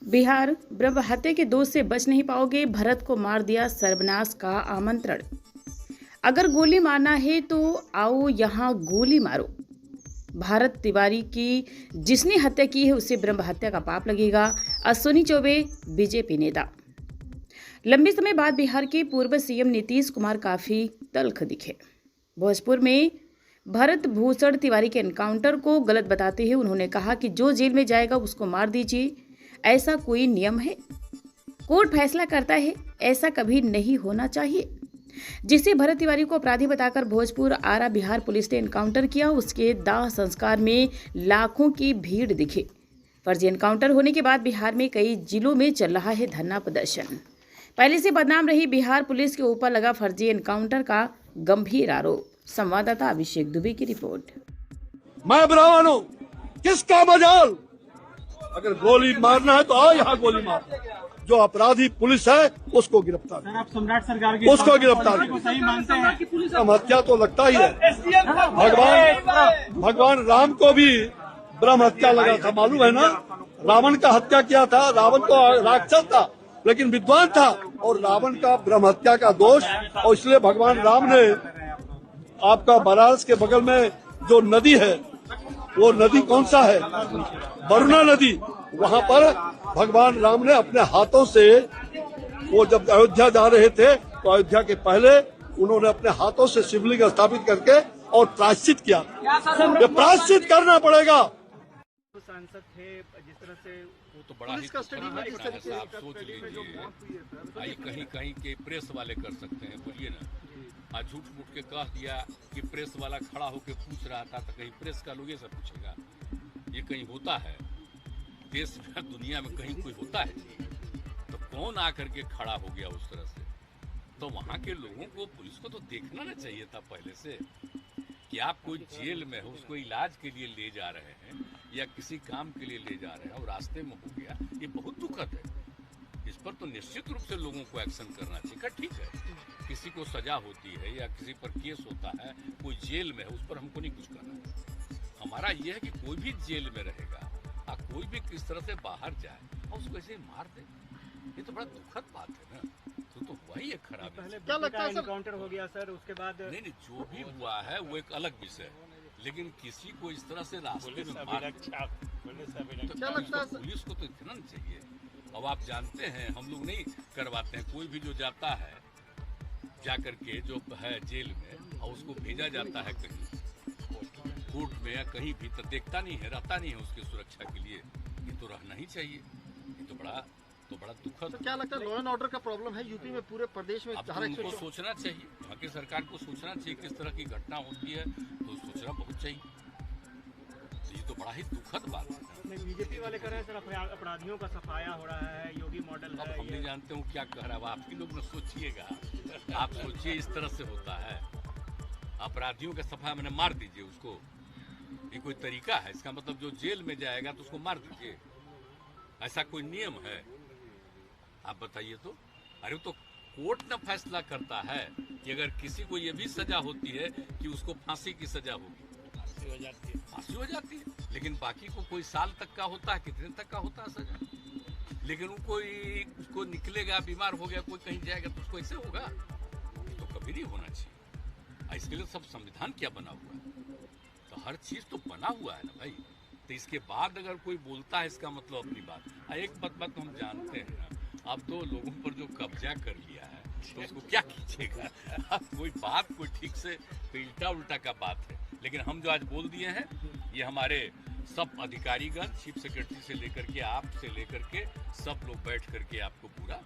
बिहार ब्रह्म हत्या के दोष से बच नहीं पाओगे, भरत को मार दिया सर्वनाश का आमंत्रण। अगर गोली मारना है तो आओ यहाँ गोली मारो। भारत तिवारी की जिसने हत्या की है उसे ब्रह्म हत्या का पाप लगेगा। अश्विनी चौबे बीजेपी नेता। लंबे समय बाद बिहार के पूर्व सीएम नीतीश कुमार काफी तल्ख दिखे। भोजपुर में भरत भूषण तिवारी के एनकाउंटर को गलत बताते हुए उन्होंने कहा कि जो जेल में जाएगा उसको मार दीजिए, ऐसा कोई नियम है? कोर्ट फैसला करता है, ऐसा कभी नहीं होना चाहिए। जिसे भरत तिवारी को अपराधी बताकर भोजपुर आरा बिहार पुलिस ने एनकाउंटर किया, उसके दाह संस्कार में लाखों की भीड़ दिखी। फर्जी एनकाउंटर होने के बाद बिहार में कई जिलों में चल रहा है धरना प्रदर्शन। पहले से बदनाम रही बिहार पुलिस के ऊपर लगा फर्जी एनकाउंटर का गंभीर आरोप। संवाददाता अभिषेक दुबे की रिपोर्ट। मैं ब्राह्मण हूँ, किसका मजाल? अगर गोली मारना है तो आओ यहाँ गोली मार। जो अपराधी पुलिस है उसको गिरफ्तार, आप सम्राट सरकार की उसको गिरफ्तार को सही मानते हैं? हम हत्या तो लगता ही है। भगवान राम को भी ब्रह्म हत्या लगा था, मालूम है ना? रावण का हत्या किया था। रावण तो राक्षस था लेकिन विद्वान था, और रावण का ब्रह्म हत्या का दोष। और इसलिए भगवान राम ने आपका बनारस के बगल में जो नदी है, वो नदी कौन सा है? वरुणा नदी। वहाँ पर भगवान राम ने अपने हाथों से, वो जब अयोध्या जा रहे थे तो अयोध्या के पहले उन्होंने अपने हाथों से शिवलिंग स्थापित करके और प्रायश्चित किया। ये प्रायश्चित करना पड़ेगा। सांसद थे जिस तरह से वो तो बड़ा ही आप सोच लीजिए। आई कहीं कहीं के प्रेस वाले कर सकते हैं, बोलिए ना। आज झूठ मूठ के कह दिया कि प्रेस वाला खड़ा होकर पूछ रहा था, तो कहीं प्रेस का लोग ये सब पूछेगा? ये कहीं होता है देश में, दुनिया में कहीं कोई होता है? तो कौन आकर के खड़ा हो गया उस तरह से? तो वहां के लोगों को, पुलिस को तो देखना ना चाहिए था पहले से कि आप कोई जेल में हो, उसको इलाज के लिए ले जा रहे हैं या किसी काम के लिए ले जा रहे हैं और रास्ते में हो गया। ये बहुत दुखद है। इस पर तो निश्चित रूप से लोगों को एक्शन करना चाहिए। ठीक है, किसी को सजा होती है या किसी पर केस होता है, कोई जेल में है, उस पर हमको नहीं कुछ करना है। हमारा यह है कि कोई भी जेल में रहेगा और कोई भी किस तरह से बाहर जाए और उसको ऐसे ही मार दे, ये तो बड़ा दुखद बात है ना। तो वही एक खराब क्या लगता है? एनकाउंटर हो गया सर, उसके बाद नहीं, जो भी हुआ है वो एक अलग विषय है, लेकिन किसी को इस तरह से रास्ते में मार, क्या लगता है? पुलिस को तो इतना नहीं चाहिए। अब आप जानते हैं, हम लोग नहीं करवाते हैं। कोई भी जो जाता है जाकर के जो है जेल में, और उसको भेजा जाता है कहीं कोर्ट में या कहीं भी, तो देखता नहीं है, रहता नहीं है उसकी सुरक्षा के लिए। ये तो रहना ही चाहिए। ये तो बड़ा दुखद। तो क्या लगता है, लॉ एंड ऑर्डर का प्रॉब्लम है यूपी में, पूरे प्रदेश में? अब उनको सोचना चाहिए, वहाँ की सरकार को सोचना चाहिए किस तरह की घटना होती है, तो सोचना बहुत चाहिए। तो ये तो बड़ा ही दुखद बात है। बीजेपी वाले कह रहे हैं सर अपराधियों का सफाया हो रहा है, योगी मॉडल है। अब हम नहीं जानते हूँ क्या कह रहा है, आप ही लोग न सोचिएगा। आप सोचिए, इस तरह से होता है। अपराधियों का सफाया मैंने मार दीजिए उसको, ये कोई तरीका है? इसका मतलब जो जेल में जाएगा तो उसको मार दीजिए, ऐसा कोई नियम है? आप बताइए तो। अरे तो कोर्ट ना फैसला करता है कि अगर किसी को ये भी सजा होती है कि उसको फांसी की सजा होगी, फांसी हो जाती है। लेकिन बाकी को कोई साल तक का होता है, कितने तक का होता है सजा। लेकिन उसको निकलेगा, बीमार हो गया, कोई कहीं जाएगा तो उसको ऐसे होगा? तो कभी नहीं होना चाहिए। इसके लिए सब संविधान क्या बना हुआ है, तो हर चीज तो बना हुआ है ना भाई। तो इसके बाद अगर कोई बोलता है, इसका मतलब अपनी बात। एक बात हम जानते हैं ना, अब तो लोगों पर जो कब्जा कर लिया है तो उसको क्या कीजिएगा? कोई बात कोई ठीक से उल्टा उल्टा का बात है। लेकिन हम जो आज बोल दिए हैं, ये हमारे सब अधिकारीगण, चीफ सेक्रेटरी से लेकर के आप से लेकर के सब लोग बैठ करके आपको पूरा